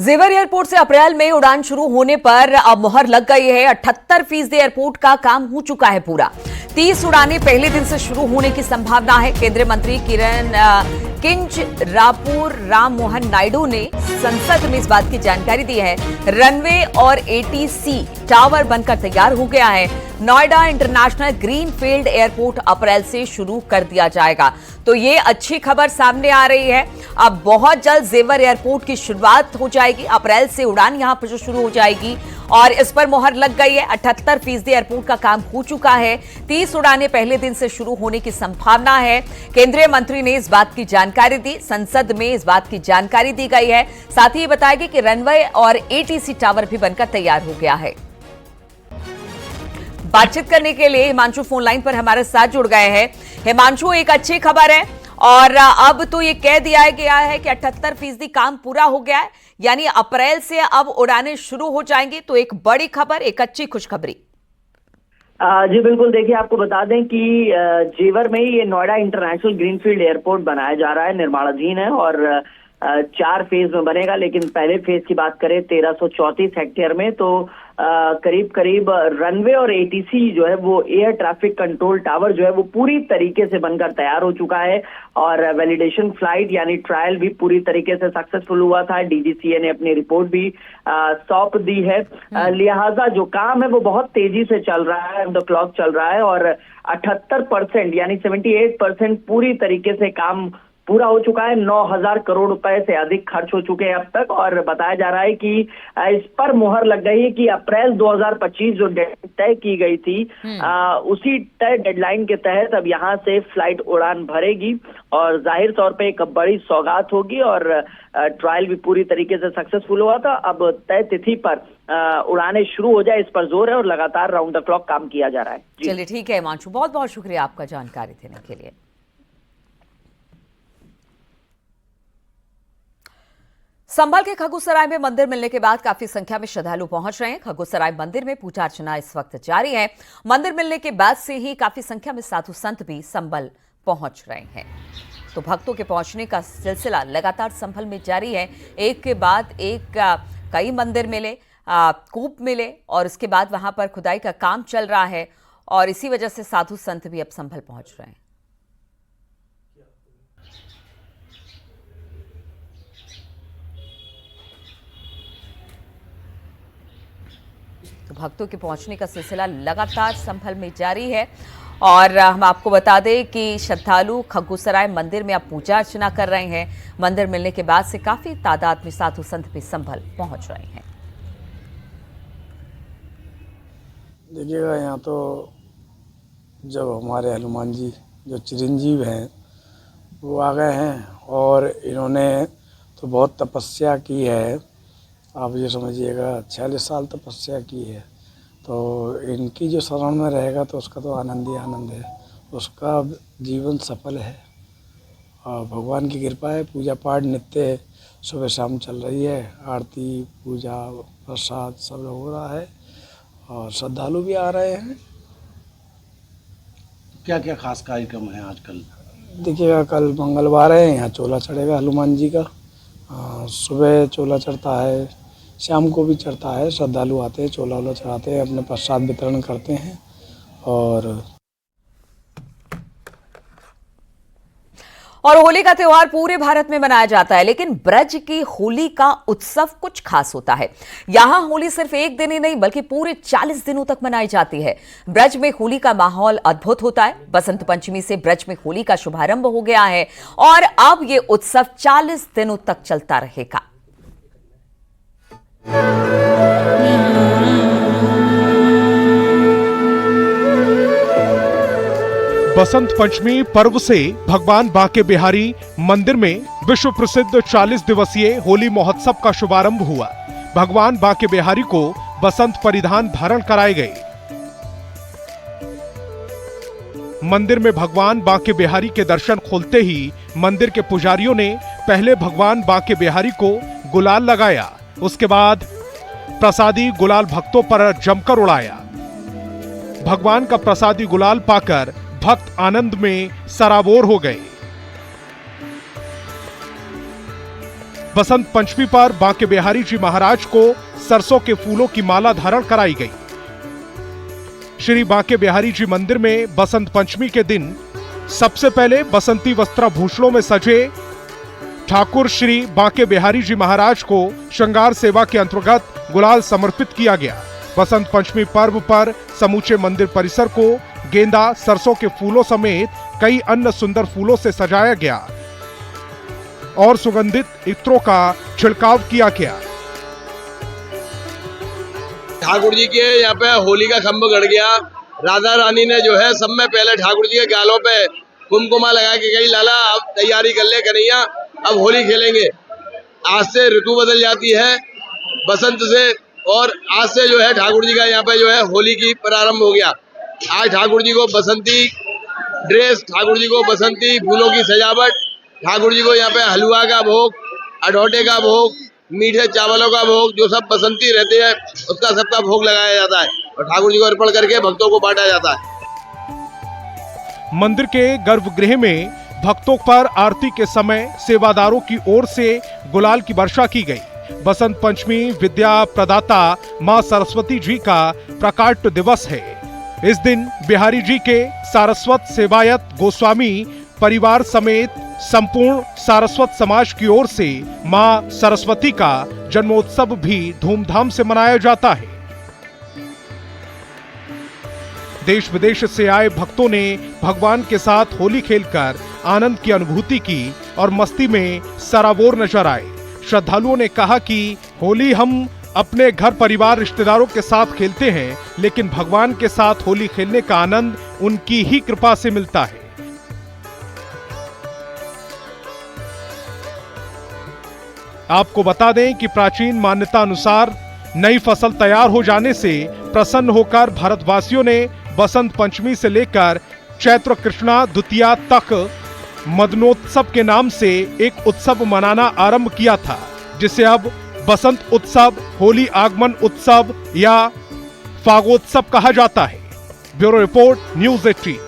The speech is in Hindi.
जेवर एयरपोर्ट से अप्रैल में उड़ान शुरू होने पर अब मुहर लग गई है। 78% एयरपोर्ट का काम हो चुका है पूरा। 30 उड़ानें पहले दिन से शुरू होने की संभावना है। केंद्रीय मंत्री किंजरापुर राम मोहन नायडू ने संसद में इस बात की जानकारी दी है। रनवे और एटीसी टावर बनकर तैयार हो गया है। नोएडा इंटरनेशनल ग्रीनफील्ड एयरपोर्ट अप्रैल से शुरू कर दिया जाएगा। तो ये अच्छी खबर सामने आ रही है। अब बहुत जल्द जेवर एयरपोर्ट की शुरुआत हो जाएगी। अप्रैल से उड़ान यहां पर शुरू हो जाएगी और इस पर मुहर लग गई है। 78% एयरपोर्ट का काम हो चुका है। 30 उड़ानें पहले दिन से शुरू होने की संभावना है। केंद्रीय मंत्री ने इस बात की जानकारी दी, संसद में इस बात की जानकारी दी गई है। साथ ही बताया गया कि रनवे और एटीसी टावर भी बनकर तैयार हो गया है। बातचीत करने के लिए हिमांशु फोन लाइन पर हमारे साथ जुड़ गए हैं। हिमांशु, एक अच्छी खबर है और अब तो ये कह दिया गया है कि 78% काम पूरा हो गया है, यानी अप्रैल से अब उड़ानें शुरू हो जाएंगी। तो एक बड़ी खबर, एक अच्छी खुशखबरी। जी बिल्कुल, देखिए आपको बता दें कि जेवर में ये नोएडा इंटरनेशनल ग्रीनफील्ड एयरपोर्ट बनाया जा रहा है, निर्माणाधीन है और 4 फेज में बनेगा। लेकिन पहले फेज की बात करें 1334 हेक्टेयर में, तो करीब करीब रनवे और एटीसी जो है वो एयर ट्रैफिक कंट्रोल टावर जो है वो पूरी तरीके से बनकर तैयार हो चुका है और वैलिडेशन फ्लाइट यानी ट्रायल भी पूरी तरीके से सक्सेसफुल हुआ था। डीजीसीए ने अपनी रिपोर्ट भी सौंप दी है। लिहाजा जो काम है वो बहुत तेजी से चल रहा है, ऑन द क्लॉक चल रहा है और 78% यानी 78% पूरी तरीके से काम पूरा हो चुका है। 9,000 करोड़ रुपए से अधिक खर्च हो चुके हैं अब तक और बताया जा रहा है कि इस पर मुहर लग गई है कि अप्रैल 2025 जो डेडलाइन तय की गई थी उसी तय डेडलाइन के तहत अब यहां से फ्लाइट उड़ान भरेगी और जाहिर तौर पे एक बड़ी सौगात होगी और ट्रायल भी पूरी तरीके से सक्सेसफुल हुआ था। अब तय तिथि पर उड़ानें शुरू हो जाए, इस पर जोर है और लगातार राउंड द क्लॉक काम किया जा रहा है। चलिए ठीक है हिमांशु, बहुत बहुत शुक्रिया आपका जानकारी देने के लिए। संभल के खगुसराय में मंदिर मिलने के बाद काफी संख्या में श्रद्धालु पहुंच रहे हैं। खगुसराय मंदिर में पूजा अर्चना इस वक्त जारी है। मंदिर मिलने के बाद से ही काफी संख्या में साधु संत भी संभल पहुंच रहे हैं। तो भक्तों के पहुंचने का सिलसिला लगातार संभल में जारी है। एक के बाद एक कई मंदिर मिले, कूप मिले और उसके बाद वहां पर खुदाई का काम चल रहा है और इसी वजह से साधु संत भी अब संभल पहुंच रहे हैं। तो भक्तों के पहुंचने का सिलसिला लगातार संभल में जारी है और हम आपको बता दें कि श्रद्धालु खगुसराय मंदिर में अब पूजा अर्चना कर रहे हैं। मंदिर मिलने के बाद से काफी तादाद में साधु संत भी संभल पहुंच रहे हैं। देखिएगा, यहाँ तो जब हमारे हनुमान जी जो चिरंजीव हैं वो आ गए हैं और इन्होंने तो बहुत तपस्या की है। आप ये समझिएगा 46 साल तपस्या की है, तो इनकी जो शरण में रहेगा तो उसका तो आनंद ही आनंद है, उसका जीवन सफल है और भगवान की कृपा है। पूजा पाठ नित्य सुबह शाम चल रही है, आरती पूजा प्रसाद सब हो रहा है और श्रद्धालु भी आ रहे हैं। क्या क्या खास कार्यक्रम है आजकल? देखिएगा, कल मंगलवार है, यहाँ चोला चढ़ेगा हनुमान जी का। सुबह चोला चढ़ता है, शाम को भी चढ़ता है। श्रद्धालु आते हैं, चोला वोला चढ़ाते हैं, अपने प्रसाद वितरण करते हैं। और होली का त्योहार पूरे भारत में मनाया जाता है, लेकिन ब्रज की होली का उत्सव कुछ खास होता है। यहां होली सिर्फ एक दिन ही नहीं बल्कि पूरे 40 दिनों तक मनाई जाती है। ब्रज में होली का माहौल अद्भुत होता है। बसंत पंचमी से ब्रज में होली का शुभारंभ हो गया है और अब ये उत्सव 40 दिनों तक चलता रहेगा। बसंत पंचमी पर्व से भगवान बांके बिहारी मंदिर में विश्व प्रसिद्ध 40 दिवसीय होली महोत्सव का शुभारंभ हुआ। भगवान बांके बिहारी को बसंत परिधान धारण कराए गए। मंदिर में भगवान बांके बिहारी के दर्शन खोलते ही मंदिर के पुजारियों ने पहले भगवान बांके बिहारी को गुलाल लगाया, उसके बाद प्रसादी गुलाल भक्तों पर जमकर उड़ाया। भगवान का प्रसादी गुलाल पाकर भक्त आनंद में सराबोर हो गए। बसंत पंचमी पर बांके बिहारी जी महाराज को सरसों के फूलों की माला धारण कराई गई। श्री बांके बिहारी जी मंदिर में बसंत पंचमी के दिन सबसे पहले बसंती वस्त्राभूषणों में सजे ठाकुर श्री बांके बिहारी जी महाराज को श्रृंगार सेवा के अंतर्गत गुलाल समर्पित किया गया। बसंत पंचमी पर्व पर समूचे मंदिर परिसर को गेंदा, सरसों के फूलों समेत कई अन्य सुंदर फूलों से सजाया गया और सुगंधित इत्रों का छिड़काव किया गया। ठाकुर जी के यहाँ पे होली का खम्भ गड़ गया। राधा रानी ने जो है सब में पहले ठाकुर जी के गालों पे कुमकुमा लगा के गई, लाला अब तैयारी कर ले कन्हैया, अब होली खेलेंगे। आज से ऋतु बदल जाती है बसंत से, और आज से जो है ठाकुर जी का यहाँ पे जो है होली की प्रारंभ हो गया। आज ठाकुर जी को बसंती ड्रेस, ठाकुर जी को बसंती फूलों की सजावट, ठाकुर जी को यहाँ पे हलवा का भोग, अढौटे का भोग, मीठे चावलों का भोग, जो सब बसंती रहते हैं उसका सबका भोग लगाया जाता है और ठाकुर जी को अर्पण करके भक्तों को बांटा जाता है। मंदिर के गर्भगृह में भक्तों पर आरती के समय सेवादारों की ओर से गुलाल की वर्षा की गई। बसंत पंचमी विद्या प्रदाता मां सरस्वती जी का प्रकाट्य दिवस है। इस दिन बिहारी जी के सारस्वत सेवायत गोस्वामी परिवार समेत संपूर्ण सारस्वत समाज की ओर से मां सरस्वती का जन्मोत्सव भी धूमधाम से मनाया जाता है। देश विदेश से आए भक्तों ने भगवान के साथ होली खेलकर आनंद की अनुभूति की और मस्ती में सराबोर नजर आए। श्रद्धालुओं ने कहा कि होली हम अपने घर परिवार रिश्तेदारों के साथ खेलते हैं, लेकिन भगवान के साथ होली खेलने का आनंद उनकी ही कृपा से मिलता है। आपको बता दें कि प्राचीन मान्यता अनुसार नई फसल तैयार हो जाने से प्रसन्न होकर भारतवासियों ने बसंत पंचमी से लेकर चैत्र कृष्णा द्वितीया तक मदनोत्सव के नाम से एक उत्सव मनाना आरंभ किया था, जिसे अब बसंत उत्सव, होली आगमन उत्सव या फागोत्सव कहा जाता है। Bureau report, news 18।